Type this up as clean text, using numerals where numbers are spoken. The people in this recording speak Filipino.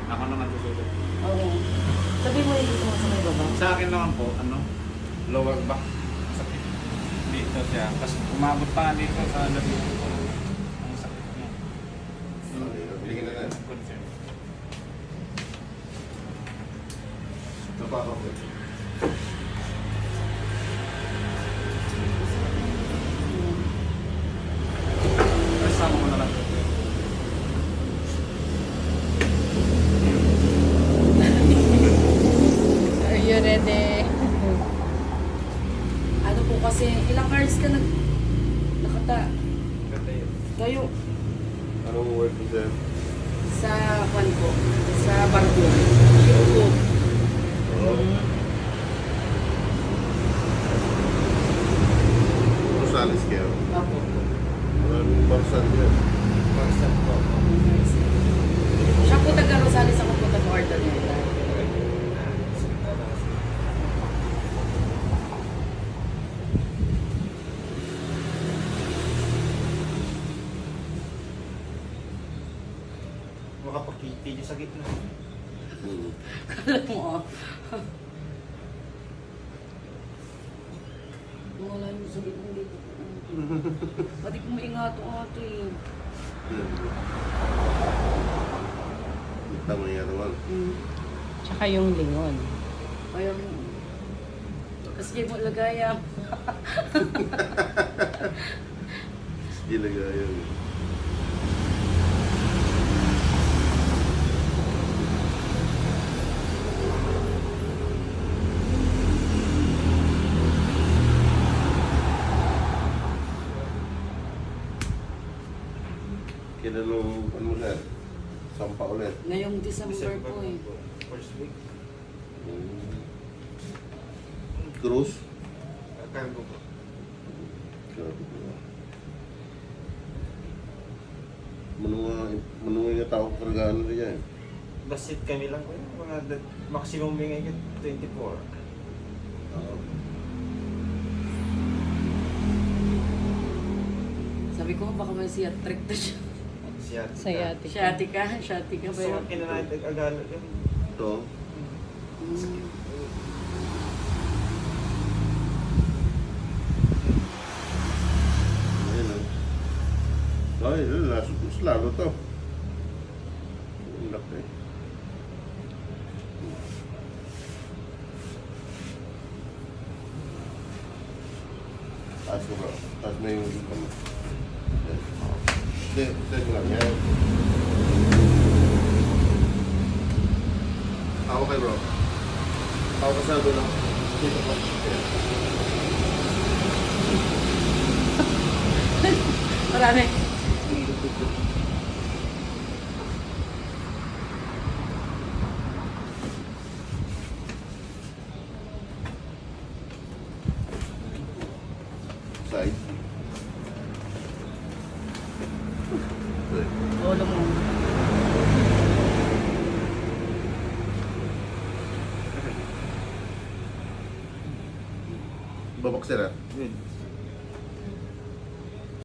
Ako naman susunod. Oo. Sabi mo yung gusto mo sa may baba? Sa akin naman po, lower back. Sakit. Dito siya. Tapos umabot pa dito sa labi. Ang sakit niya. Bigyan na lang. Concern. Napakapit. Tapos sama ko na lang. Are you ready? Ano po kasi, ilang hours ka nakata? Ganda yun. Tayo Anong work is that? sa kwan po, sa barko. YouTube. Rosales kayo. Apo. Maraming parsan yan. Person po. Siya po taga Rosales, ako po taga Ordoneta. Makapag-video sa gitna. Kala mo ah. Wala yung sa gitna dito. Pati kung maingato-ato eh. Tama nga naman. Tsaka yung lingon. Kaya mo. Kasi mo lagaya. Ilagayan. Kailan nung ano ulit? Sampa ulit. Ngayong December po eh. First week. Cruise? Cargo po. Grabe ko na. Manunga nga tao kargaan na yan. Basit kami lang po yun. Mga maximum bingay 24. Sabi ko baka may theatric to siya. Sciatica. Sciatica? Sciatica ba So, yun? kinanahin agalo yun. Ito, Mm. ayun o. Ay, mas lalo to. Ang laki. Taas ko bro. Taas mo yung lupa mo. Hindi, taas mo lang yan. Ako kay bro. Ako ka sa doon lang. Dito ko. Marami. Side. Okay. Lolo mo. Babak sila. Good.